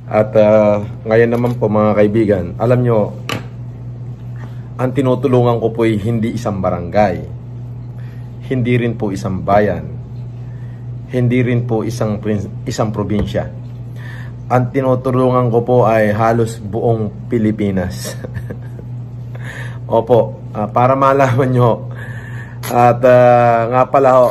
At ngayon naman po mga kaibigan, alam nyo, ang tinutulungan ko po ay hindi isang barangay, hindi rin po isang bayan, hindi rin po isang probinsya. Ang tinutulungan ko po ay halos buong Pilipinas. Opo, para malaman nyo. At nga pala ho,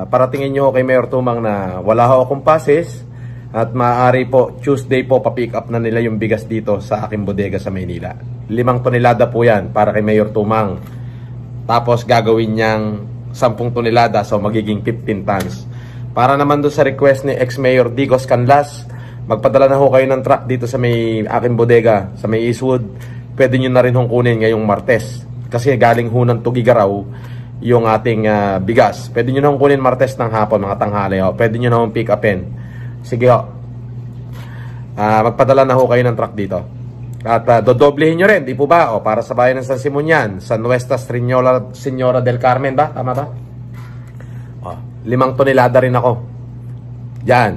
paratingin nyo kay Mayor Tumang na wala ho akong passes. At maaari po, Tuesday po, pa-pick up na nila yung bigas dito sa aking bodega sa Maynila. 5 tonelada po yan para kay Mayor Tumang. Tapos gagawin niyang 10 tonelada, so magiging 15 tons. Para naman doon sa request ni ex-Mayor Digos Canlas, magpadala na ho kayo ng truck dito sa may aking bodega, sa may Eastwood. Pwede nyo na rin hong kunin ngayong Martes. Kasi galing ho ng Tugigaraw yung ating bigas. Pwede nyo na hong kunin Martes ng hapon, mga tanghali. Pwede nyo na hong pick upin. Sige ho. Magpadala na ho kayo ng truck dito. At dodoblehin nyo rin, di po ba? Para sa bayan ng San Simonian, San Nuestas Señora del Carmen ba? Tama ba? 5 tonelada rin ako. Yan.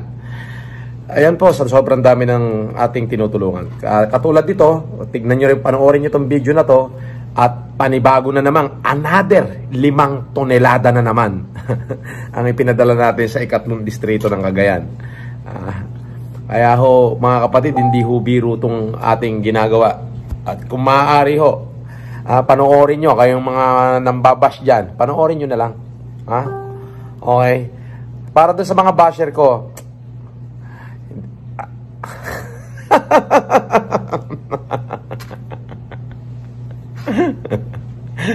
Ayan po, sobrang dami ng ating tinutulungan. Katulad dito, tignan nyo rin, panoorin nyo itong video na to. At panibago na namang another 5 tonelada na naman ang ipinadala natin sa 2nd distrito ng Cagayan. Kaya ho mga kapatid, hindi ho biro itong ating ginagawa. At kung maaari ho, panoorin nyo, kayong mga nambabash dyan, panoorin nyo na lang. Okay? Para doon sa mga basher ko,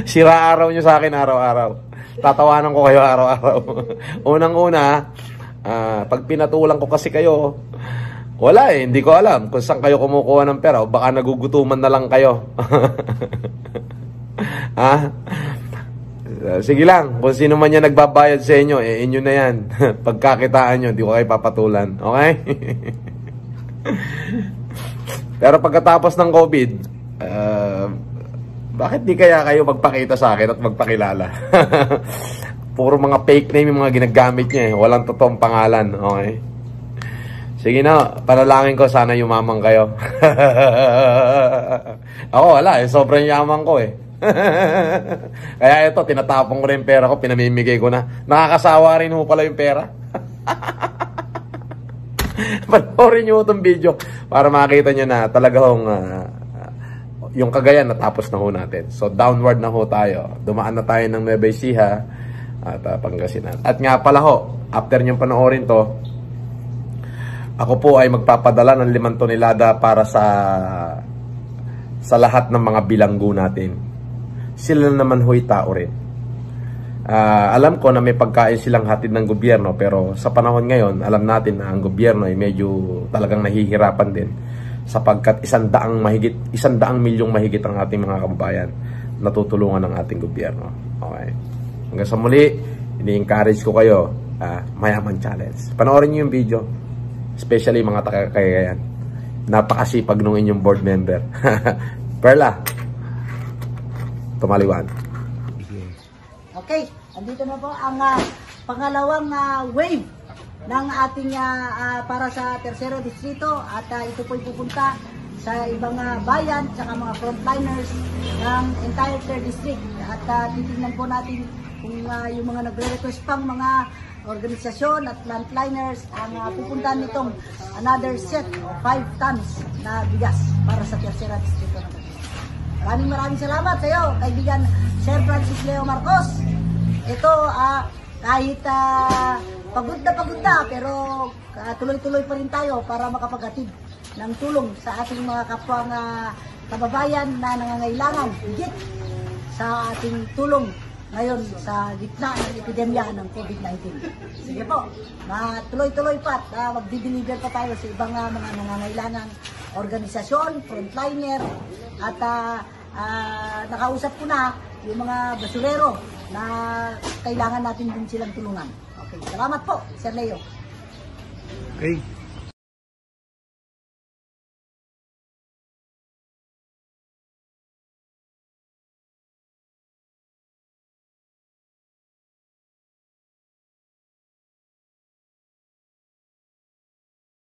sira araw nyo sa akin araw-araw. Tatawanan ko kayo araw-araw. Unang-una, pag pinatulang ko kasi kayo, wala hindi ko alam kung saan kayo kumukuha ng pera o baka nagugutuman na lang kayo. Sige lang, kung sino man yan nagbabayad sa inyo, inyo na yan. Pagkakitaan nyo, hindi ko kayo papatulan. Okay? Pero pagkatapos ng COVID, bakit di kaya kayo magpakita sa akin at magpakilala? Puro mga fake name yung mga ginagamit niya. Walang totoong pangalan. Okay? Sige na, panalangin ko sana yumamang kayo. Ako wala sobrang yaman ko Kaya ito, tinatapong ko na yung pera ko, pinamimigay ko na. Nakakasawa rin ho pala yung pera. Panoorin nyo itong video para makita nyo na talagang yung Cagayan natapos na ho natin. So downward na ho tayo. Dumaan na tayo ng Nueva Ecija at Pangasinan. At nga pala ho, after nyo panoorin to, ako po ay magpapadala ng 5 tonelada para sa lahat ng mga bilanggo natin. Sila naman ho'y tao rin. Alam ko na may pagkain silang hatid ng gobyerno, pero sa panahon ngayon, alam natin na ang gobyerno ay medyo talagang nahihirapan din sapagkat 100 milyong mahigit ang ating mga kababayan natutulungan ng ating gobyerno. Okay. Hanggang sa muli, ini-encourage ko kayo, Mayaman Challenge. Panoorin niyo yung video, especially mga taga-Cagayan. Napakasipag nung inyong board member. Perla, tumaliwan. Okay, andito na po ang pangalawang wave ng ating para sa tercero distrito at ito po ay pupunta sa ibang bayan at mga frontliners ng entire 3rd district at titingnan po natin kung yung mga nagre-request pang mga organisasyon at frontliners ang pupuntahan nitong another set of 5 tons na bigas para sa tercera distrito. Maraming salamat sa iyo, kaibigan Sir Francis Leo Marcos. Ito, kahit pagod na pero tuloy-tuloy pa rin tayo para makapaghatid ng tulong sa ating mga kapwang kababayan na nangangailangan higit sa ating tulong ngayon sa gitna ng epidemya ng COVID-19. Sige po, tuloy-tuloy pa at magdi-deliver pa tayo sa ibang mga nangangailangan, organisasyon, frontliner at nakausap ko na yung mga basurero na kailangan natin din silang tulungan. Okay, salamat po, Sir Leo. Okay.